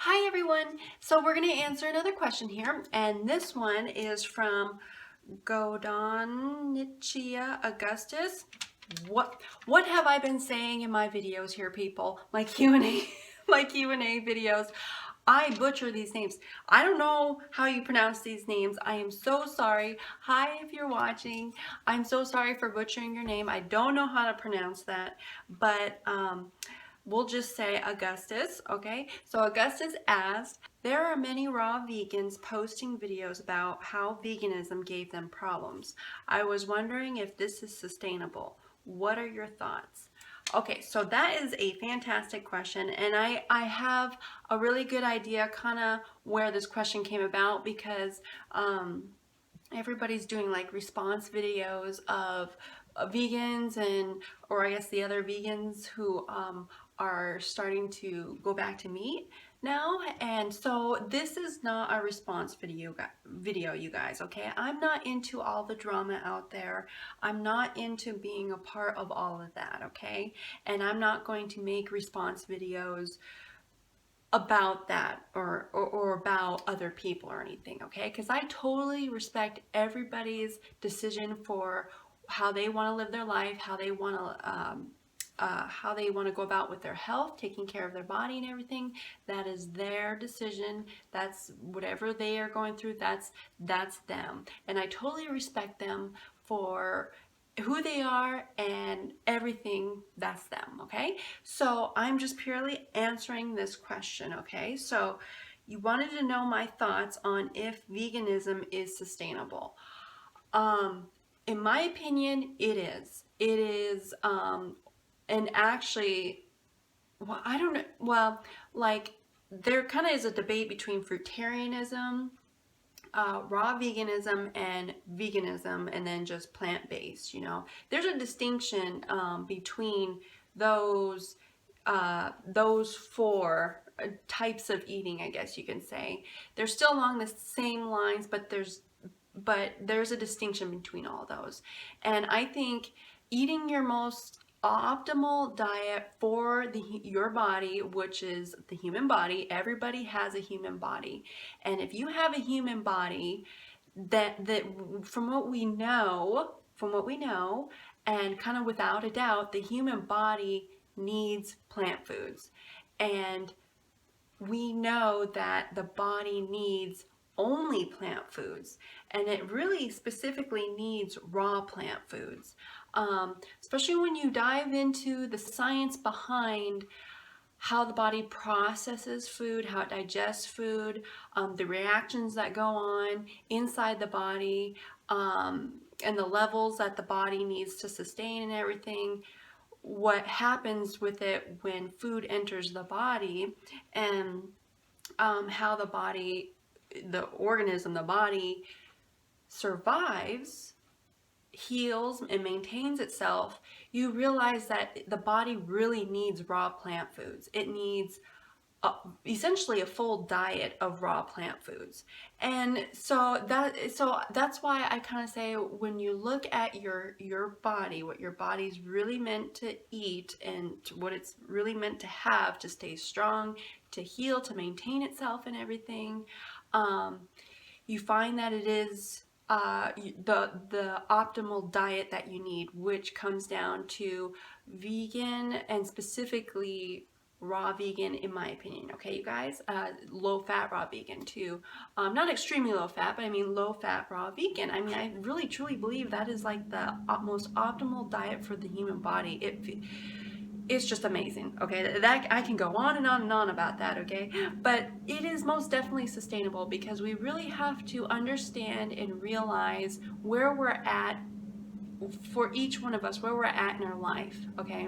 Hi everyone. So we're going to answer another question here, and this one is from Godonichia Augustus. What have I been saying in my videos here, people? My Q&A my Q&A videos. I butcher these names. I don't know how you pronounce these names. I am so sorry. Hi, if you're watching. I'm so sorry for butchering your name. I don't know how to pronounce that, but we'll just say Augustus, okay? So Augustus asked, there are many raw vegans posting videos about how veganism gave them problems. I was wondering if this is sustainable. What are your thoughts? Okay, so that is a fantastic question, and I have a really good idea kind of where this question came about because everybody's doing like response videos of vegans and, or I guess the other vegans who are starting to go back to meat now. And so this is not a response video, you guys, okay? I'm not into all the drama out there. I'm not into being a part of all of that, okay? And I'm not going to make response videos about that or about other people or anything, okay? Because I totally respect everybody's decision for how they want to live their life, how they want to go about with their health, taking care of their body and everything. That is their decision. That's whatever they are going through. That's them, and I totally respect them for who they are and everything. That's them, okay? So I'm just purely answering this question, okay? So you wanted to know my thoughts on if veganism is sustainable. In my opinion, it is. It is, and actually, well, I don't know, well, like, there kind of is a debate between fruitarianism, raw veganism, and veganism, and then just plant-based. There's a distinction between those four types of eating, I guess you can say. They're still along the same lines, but there's a distinction between all those. And I think eating your most optimal diet for your body, which is the human body. Everybody has a human body, and if you have a human body, that from what we know, and kind of without a doubt, the human body needs plant foods, and we know that the body needs only plant foods, and it really specifically needs raw plant foods. Especially when you dive into the science behind how the body processes food, how it digests food, the reactions that go on inside the body, and the levels that the body needs to sustain and everything, what happens with it when food enters the body, and how the body, the organism, the body survives, heals, and maintains itself. You realize that the body really needs raw plant foods. It needs essentially a full diet of raw plant foods. And so that's why I kind of say, when you look at your body, what your body's really meant to eat, and what it's really meant to have to stay strong, to heal, to maintain itself and everything, you find that it is the optimal diet that you need, which comes down to vegan, and specifically raw vegan, in my opinion. Okay, you guys, low fat raw vegan too. Not extremely low fat, but I mean low fat raw vegan. I mean, I really truly believe that is like the most optimal diet for the human body. It's just amazing, okay? That I can go on and on and on about that, okay? But it is most definitely sustainable, because we really have to understand and realize where we're at, for each one of us, where we're at in our life, okay?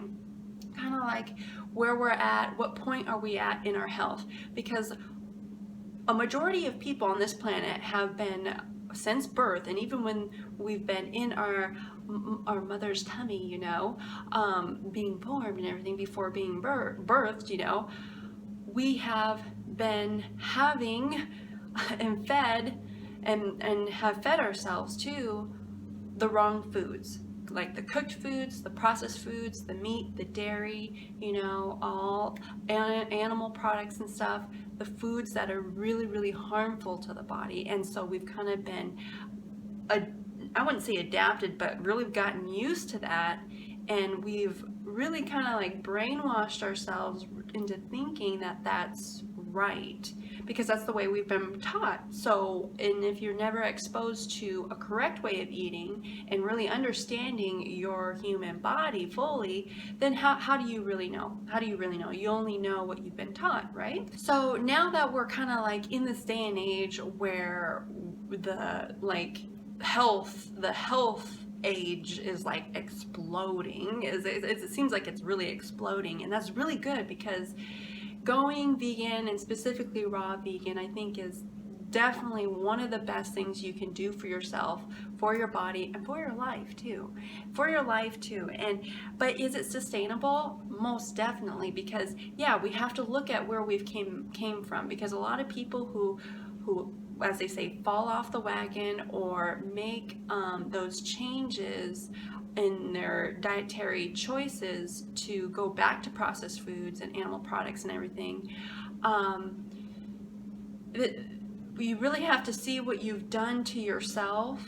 Kind of like where we're at, what point are we at in our health? Because a majority of people on this planet have been, since birth, and even when we've been in our mother's tummy, being born and everything, before being birthed, we have been having and fed and have fed ourselves to the wrong foods, like the cooked foods, the processed foods, the meat, the dairy, all animal products and stuff. the foods that are really, really harmful to the body. And so we've kind of been, I wouldn't say adapted, but really gotten used to that. And we've really kind of like brainwashed ourselves into thinking that that's right, because that's the way we've been taught. So, and if you're never exposed to a correct way of eating and really understanding your human body fully, then how do you really know? How do you really know? You only know what you've been taught, right? So now that we're kind of like in this day and age where the health age is like exploding, it seems like it's really exploding, and that's really good, because going vegan, and specifically raw vegan, I think is definitely one of the best things you can do for yourself, for your body, and for your life too. For your life too. But is it sustainable? Most definitely, because yeah, we have to look at where we've came from, because a lot of people who as they say, fall off the wagon or make those changes in their dietary choices to go back to processed foods and animal products and everything, you really have to see what you've done to yourself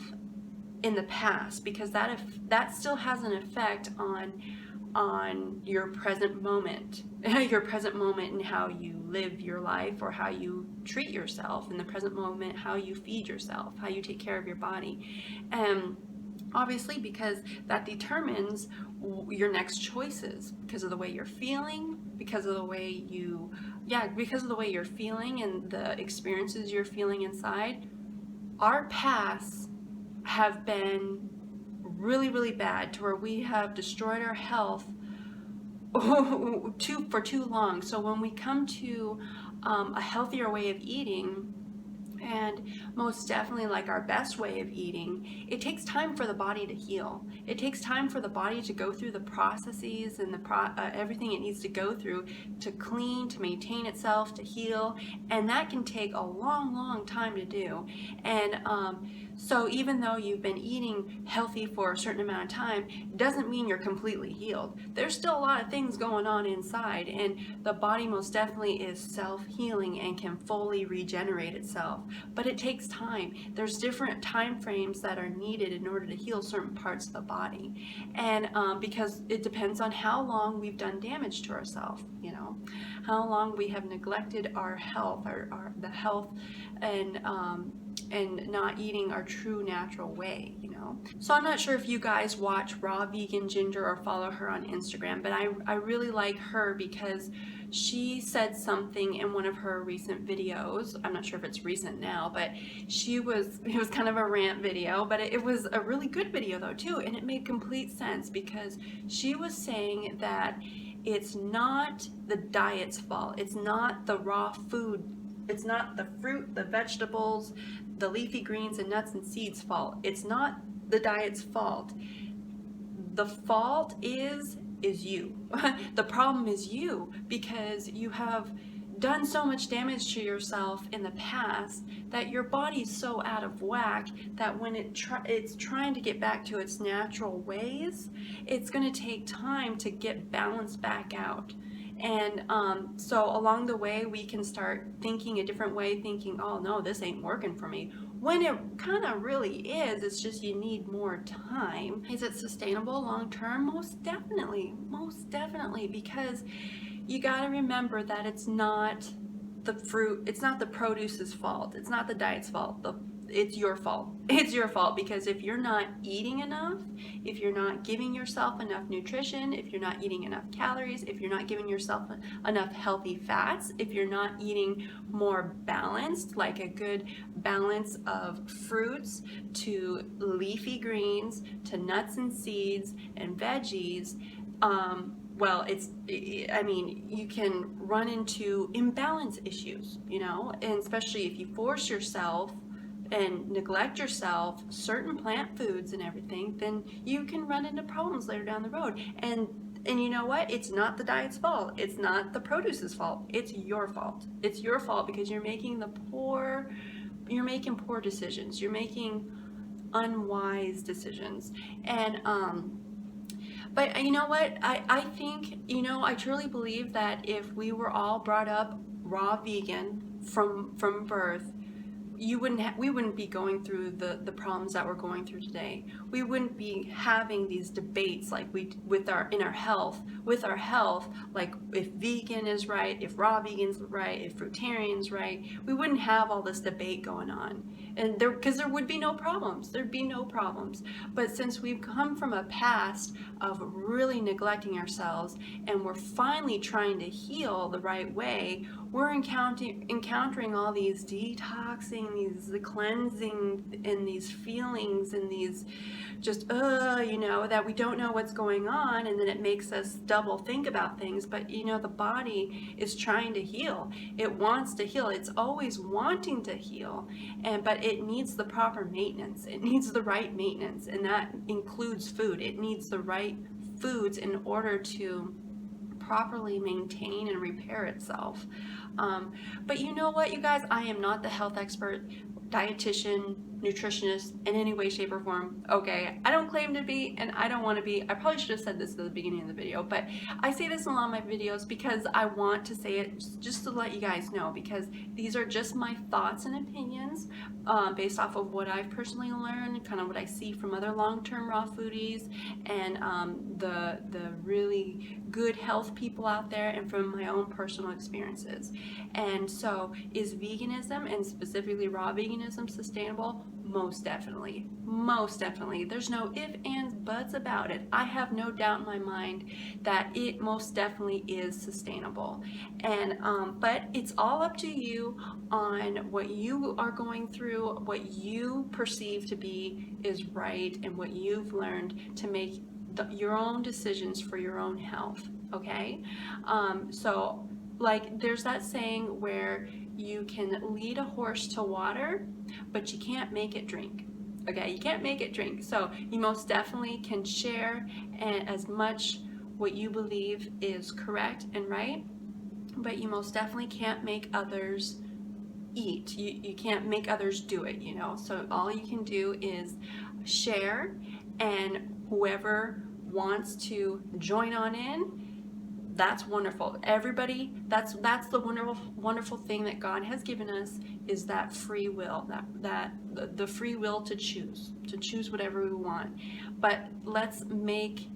in the past, because that still has an effect on your present moment, your present moment, and how you live your life, or how you treat yourself in the present moment, how you feed yourself, how you take care of your body. And obviously, because that determines your next choices, because of the way you're feeling, because of the way you're feeling and the experiences you're feeling inside. Our pasts have been really, really bad, to where we have destroyed our health for too long. So when we come to a healthier way of eating, and most definitely like our best way of eating, it takes time for the body to heal. It takes time for the body to go through the processes and everything it needs to go through to clean, to maintain itself, to heal, and that can take a long, long time to do. And so even though you've been eating healthy for a certain amount of time, it doesn't mean you're completely healed. There's still a lot of things going on inside, and the body most definitely is self-healing and can fully regenerate itself. But it takes time. There's different time frames that are needed in order to heal certain parts of the body. And because it depends on how long we've done damage to ourselves, how long we have neglected our health, the health, and not eating our true natural way, So I'm not sure if you guys watch Raw Vegan Ginger or follow her on Instagram, but I really like her because she said something in one of her recent videos. I'm not sure if it's recent now, but it was kind of a rant video, but it was a really good video though too, and it made complete sense, because she was saying that it's not the diet's fault. It's not the raw food. It's not the fruit, the vegetables, the leafy greens and nuts and seeds' fault. It's not the diet's fault. The fault is you. The problem is you, because you have done so much damage to yourself in the past that your body's so out of whack that when it's trying to get back to its natural ways, it's going to take time to get balanced back out. And so along the way, we can start thinking a different way, thinking, oh no, this ain't working for me, when it kind of really is. It's just you need more time. Is it sustainable long term? Most definitely, because you got to remember that it's not the fruit, it's not the produce's fault, it's not the diet's fault. It's your fault. It's your fault, because if you're not eating enough, if you're not giving yourself enough nutrition, if you're not eating enough calories, if you're not giving yourself enough healthy fats, if you're not eating more balanced, like a good balance of fruits to leafy greens to nuts and seeds and veggies, well, you can run into imbalance issues, and especially if you force yourself and neglect yourself certain plant foods and everything, then you can run into problems later down the road. And you know what? It's not the diet's fault. It's not the produce's fault. It's your fault. It's your fault, because you're making poor decisions. You're making unwise decisions. And but you know what? I think, I truly believe that if we were all brought up raw vegan from birth, we wouldn't be going through the problems that we're going through today. We wouldn't be having these debates like we with our health, like if vegan is right, if raw vegan's right, if fruitarian's right. We wouldn't have all this debate going on, and because there would be no problems. There'd be no problems. But since we've come from a past of really neglecting ourselves, and we're finally trying to heal the right way, we're encountering all these detoxing, these cleansing, and these feelings, and these just that we don't know what's going on, and then it makes us double think about things. But the body is trying to heal. It wants to heal. It's always wanting to heal, but it needs the proper maintenance. It needs the right maintenance, and that includes food. It needs the right foods in order to properly maintain and repair itself. But you know what, you guys, I am not the health expert, dietitian, nutritionist in any way, shape, or form. Okay, I don't claim to be, and I don't want to be. I probably should have said this at the beginning of the video, but I say this in a lot of my videos because I want to say it just to let you guys know, because these are just my thoughts and opinions based off of what I've personally learned, kind of what I see from other long-term raw foodies, and the really good health people out there, and from my own personal experiences. And so, is veganism, and specifically raw veganism, sustainable? Most definitely. Most definitely. There's no ifs, ands, buts about it. I have no doubt in my mind that it most definitely is sustainable. And but it's all up to you on what you are going through, what you perceive to be is right, and what you've learned to make your own decisions for your own health. Okay? So like there's that saying where you can lead a horse to water, but you can't make it drink. Okay, you can't make it drink. So you most definitely can share as much what you believe is correct and right, but you most definitely can't make others eat. You can't make others do it, So all you can do is share, and whoever wants to join on in, that's wonderful. Everybody, that's the wonderful thing that God has given us, is that free will, that the free will to choose whatever we want. But let's make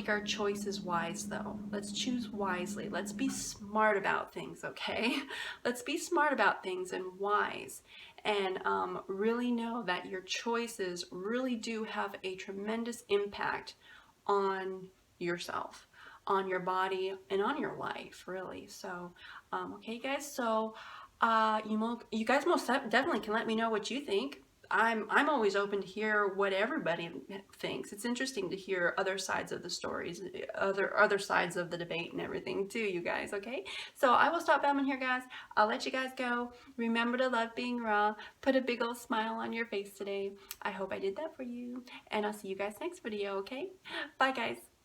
our choices wise, though. Let's choose wisely. Let's be smart about things, okay? Let's be smart about things and wise, and really know that your choices really do have a tremendous impact on yourself, on your body, and on your life, really. So okay guys, so you guys most definitely can let me know what you think. I'm always open to hear what everybody thinks. It's interesting to hear other sides of the stories, other sides of the debate and everything too, you guys. Okay, so I will stop babbling here, guys. I'll let you guys go. Remember to love being raw. Put a big old smile on your face today. I hope I did that for you, and I'll see you guys next video. Okay, bye guys.